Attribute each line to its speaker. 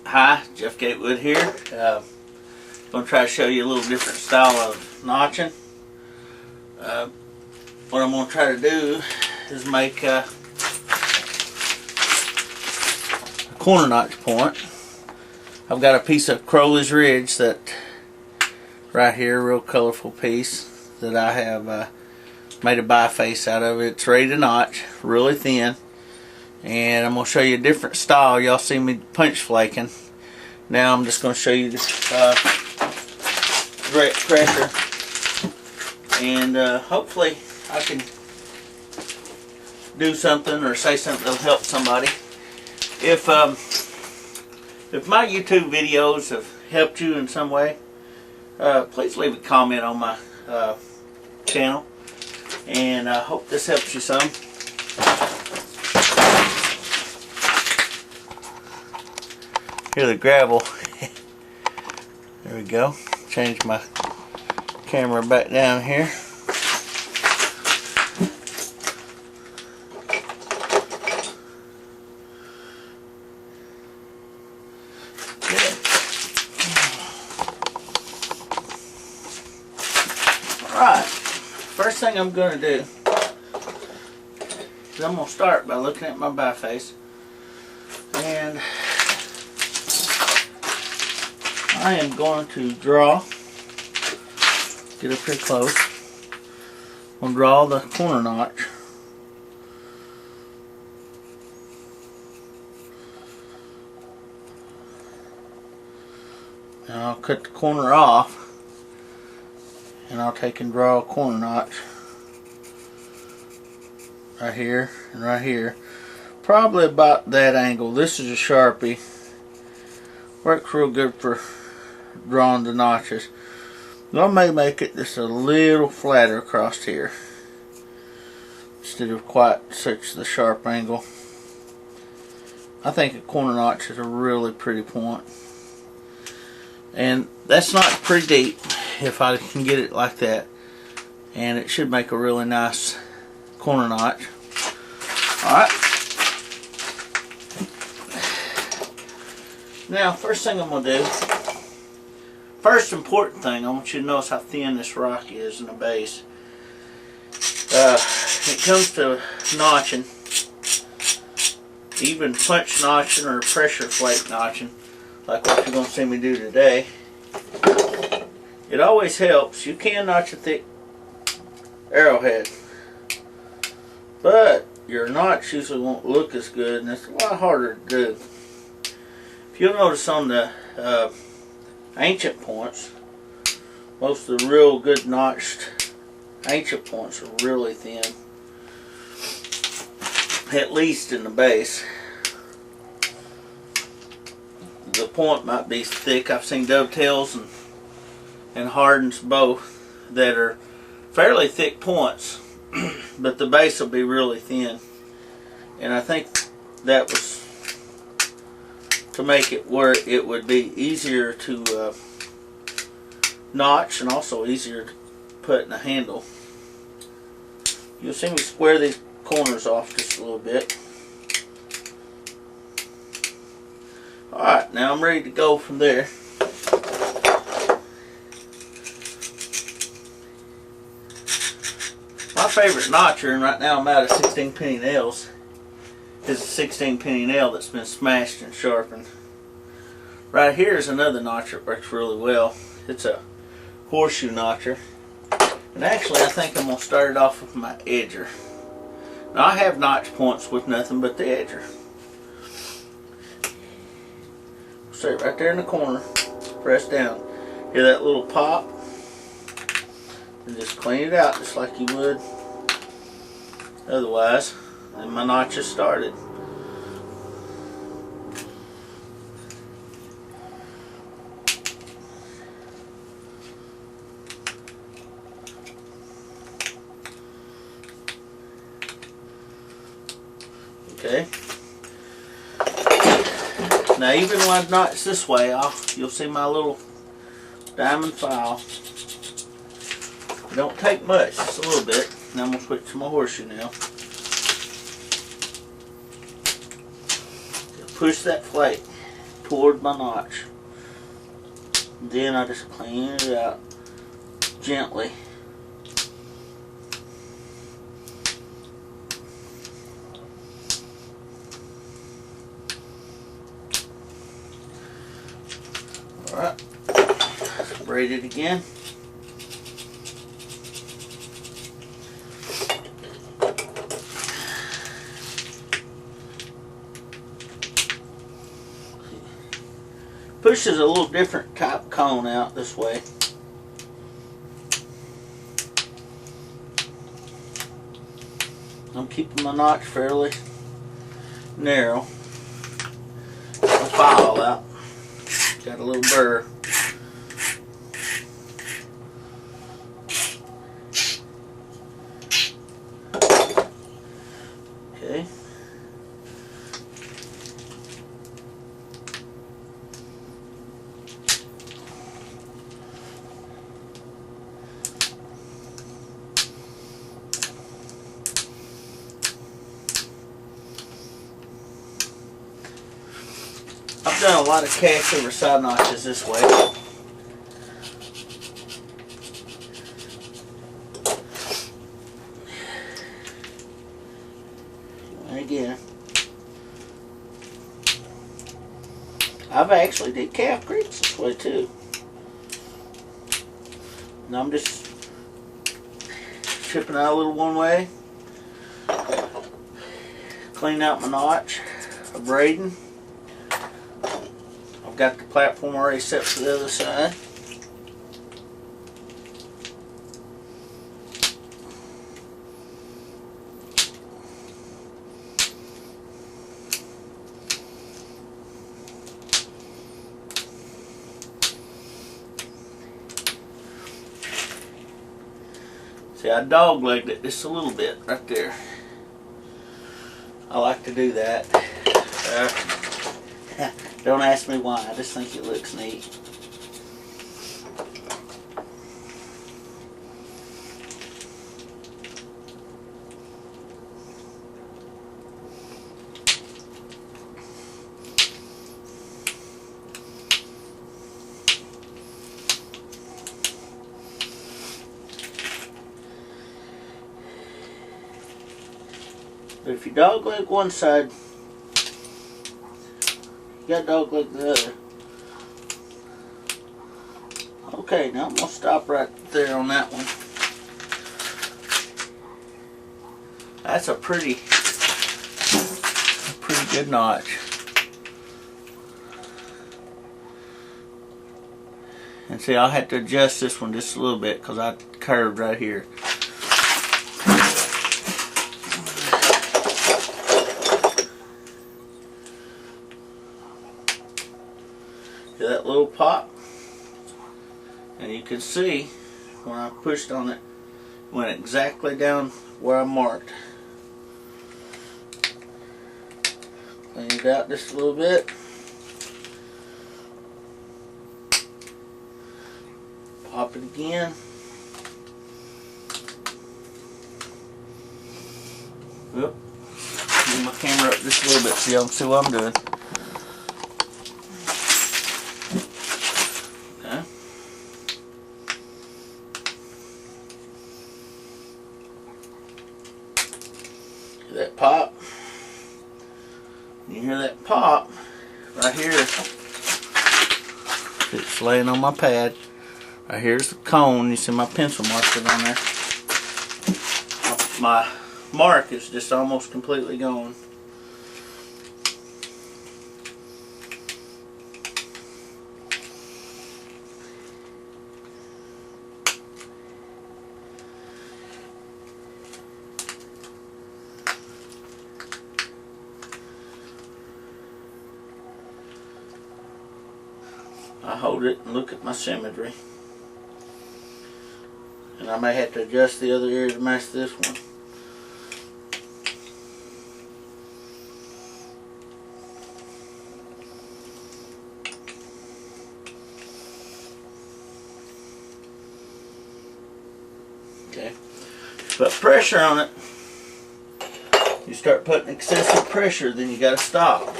Speaker 1: Hi, Jeff Gatewood here. Going to try to show you a little different style of notching. What I'm going to try to do is make a corner notch point. I've got a piece of Crowley's Ridge that right here, real colorful piece that I have made a biface out of. It's ready to notch, really thin. And I'm going to show you a different style. Y'all see me punch flaking. Now I'm just going to show you this direct pressure. And hopefully I can do something or say something that'll help somebody. If my YouTube videos have helped you in some way, please leave a comment on my channel. And I hope this helps you some. Here's the gravel. There we go. Change my camera back down here. Alright. First thing I'm going to do is I'm going to start by looking at my biface. And I am going to draw, get up here close, I'm going to draw the corner notch. And I'll cut the corner off, and I'll take and draw a corner notch right here and right here. Probably about that angle. This is a Sharpie. Works real good for drawing the notches. I may make it just a little flatter across here instead of quite such the sharp angle. I think a corner notch is a really pretty point, and that's not pretty deep if I can get it like that, and it should make a really nice corner notch. Alright, now first thing I'm going to do, first important thing, I want you to notice how thin this rock is in the base. When it comes to notching, even punch notching or pressure flake notching, like what you're going to see me do today, it always helps. You can notch a thick arrowhead, but your notch usually won't look as good, and it's a lot harder to do. If you'll notice on the ancient points, most of the real good notched ancient points are really thin, at least in the base. The point might be thick. I've seen dovetails and hardens both that are fairly thick points, but the base will be really thin, and I think that was to make it where it would be easier to notch and also easier to put in a handle. You'll see me square these corners off just a little bit. Alright, now I'm ready to go from there. My favorite notcher, and right now I'm out of 16 penny nails, is a 16 penny nail that's been smashed and sharpened. Right here is another notcher that works really well. It's a horseshoe notcher. And actually I think I'm going to start it off with my edger. Now I have notch points with nothing but the edger. Set it right there in the corner. Press down. Hear that little pop? And just clean it out just like you would otherwise. And my notch is started. Okay. Now even when I notch this way, you'll see my little diamond file. It don't take much, just a little bit. Now I'm going to switch to my horseshoe now. Push that flake. toward my notch. Then I just clean it out gently. Alright, braid it again. Pushes a little different type cone out this way. I'm keeping my notch fairly narrow. My file out. Got a little burr. Okay. I've done a lot of cast over side notches this way. And again, I've actually did calf creeps this way too. And I'm just chipping out a little one way, clean out my notch, abrading. Got the platform already set for the other side. See, I dog-legged it just a little bit right there. I like to do that. Don't ask me why, I just think it looks neat. But if you dogleg one side, you got dogleg the other. Okay, now I'm going to stop right there on that one. That's a pretty good notch. And see, I'll have to adjust this one just a little bit because I curved right here. See that little pop? And you can see when I pushed on it, went exactly down where I marked. Clean it out just a little bit. Pop it again. Oop. Move my camera up just a little bit so y'all can see what I'm doing. Okay. Hear that pop? You hear that pop right here. It's laying on my pad. Right here's the cone. You see my pencil marker on there. My mark is just almost completely gone. I hold it and look at my symmetry. And I may have to adjust the other ear to match this one. Okay. Put pressure on it. You start putting excessive pressure, then you got to stop.